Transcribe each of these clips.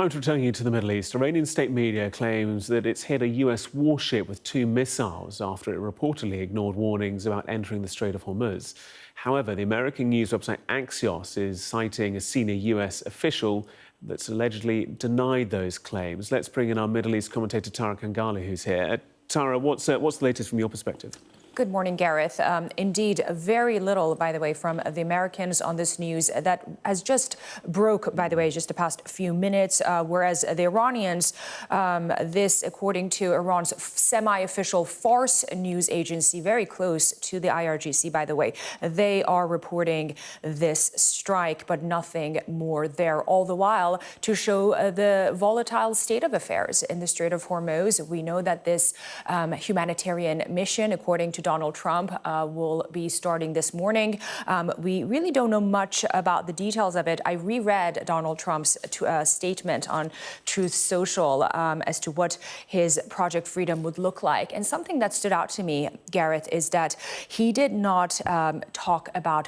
Time to return you to the Middle East. Iranian state media claims that it's hit a US warship with 2 missiles after it reportedly ignored warnings about entering the Strait of Hormuz. However, the American news website Axios is citing a senior US official that's allegedly denied those claims. Let's bring in our Middle East commentator Tara Kangali, who's here. Tara, what's the latest from your perspective? Good morning, Gareth. Indeed, very little, by the way, from the Americans on this news that has just broke, by the way, just the past few minutes, whereas the Iranians, this, according to Iran's semi-official Fars news agency, very close to the IRGC, by the way, they are reporting this strike, but nothing more there. All the while, to show the volatile state of affairs in the Strait of Hormuz. We know that this humanitarian mission, according to Donald Trump, will be starting this morning. We really don't know much about the details of it. I reread Donald Trump's statement on Truth Social as to what his Project Freedom would look like. And something that stood out to me, Gareth, is that he did not talk about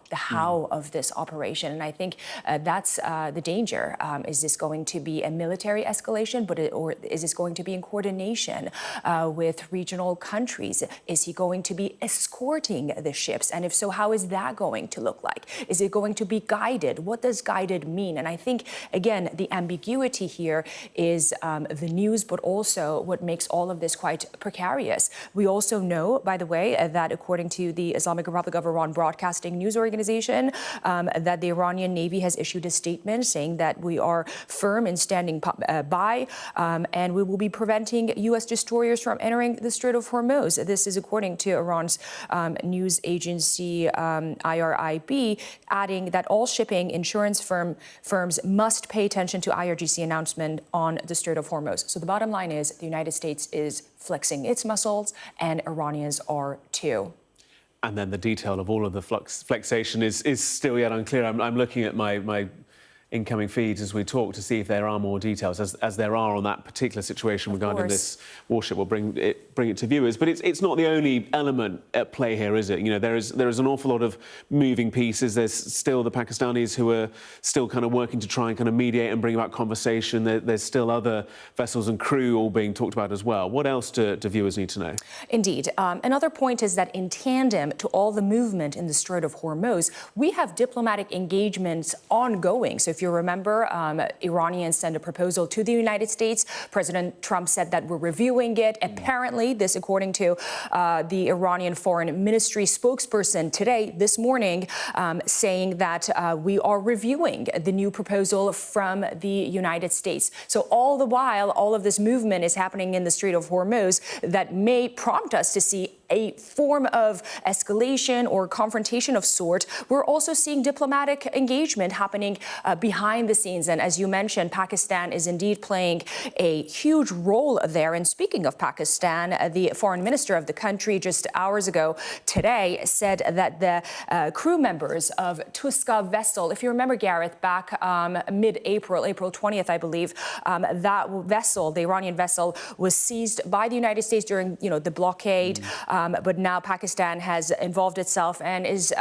the how of this operation. And I think that's the danger. Is this going to be a military escalation, or is this going to be in coordination with regional countries? Is he going to be escorting the ships? And if so, how is that going to look like? Is it going to be guided? What does guided mean? And I think, again, the ambiguity here is the news, but also what makes all of this quite precarious. We also know, by the way, that according to the Islamic Republic of Iran Broadcasting News Organization, that the Iranian Navy has issued a statement saying that we are firm in standing by, and we will be preventing U.S. destroyers from entering the Strait of Hormuz. This is according to Iran's news agency IRIB, adding that all shipping insurance firms must pay attention to IRGC announcement on the Strait of Hormuz. So the bottom line is the United States is flexing its muscles, and Iranians are too. And then the detail of all of the flexation is still yet unclear. I'm looking at my incoming feeds as we talk to see if there are more details, as there are on that particular situation regarding this warship. We'll bring it to viewers. But it's not the only element at play here, is it? You know, there is an awful lot of moving pieces. There's still the Pakistanis who are still kind of working to try and kind of mediate and bring about conversation. There's still other vessels and crew all being talked about as well. What else do viewers need to know? Indeed. Another point is that in tandem to all the movement in the Strait of Hormuz, we have diplomatic engagements ongoing. So if you remember, Iranians sent a proposal to the United States. President Trump said that we're reviewing it. Apparently, this according to the Iranian Foreign Ministry spokesperson today, this morning, saying that we are reviewing the new proposal from the United States. So all the while, all of this movement is happening in the Strait of Hormuz that may prompt us to see a form of escalation or confrontation of sort. We're also seeing diplomatic engagement happening behind the scenes. And as you mentioned, Pakistan is indeed playing a huge role there. And speaking of Pakistan, the foreign minister of the country just hours ago today said that the crew members of Tuska vessel, if you remember, Gareth, back mid-April, April 20th, I believe, that vessel, the Iranian vessel, was seized by the United States during, the blockade. But now Pakistan has involved itself and is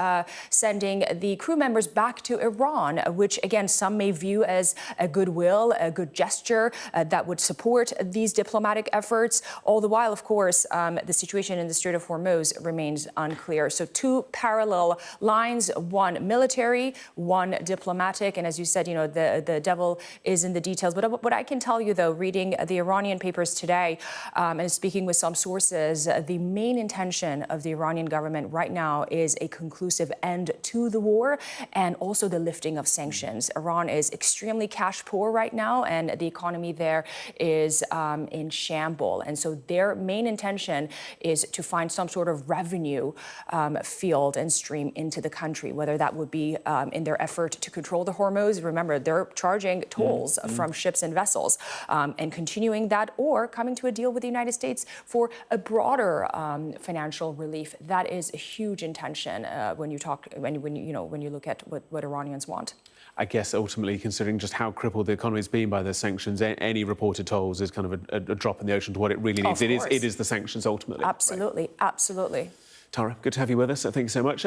sending the crew members back to Iran, which, again, some may view as a goodwill, a good gesture that would support these diplomatic efforts. All the while, of course, the situation in the Strait of Hormuz remains unclear. So two parallel lines, one military, one diplomatic. And as you said, the devil is in the details. But what I can tell you, though, reading the Iranian papers today and speaking with some sources, the main intention of the Iranian government right now is a conclusive end to the war and also the lifting of sanctions. Iran is extremely cash poor right now, and the economy there is in shambles. And so their main intention is to find some sort of revenue field and stream into the country, whether that would be in their effort to control the Hormuz. Remember, they're charging tolls from ships and vessels, and continuing that, or coming to a deal with the United States for a broader financial relief. That is a huge intention when you look at what Iranians want. I guess ultimately, considering just how crippled the economy has been by the sanctions, any reported tolls is kind of a drop in the ocean to what it really needs. It is the sanctions ultimately. Absolutely, right. Absolutely. Tara, good to have you with us. Thank you so much.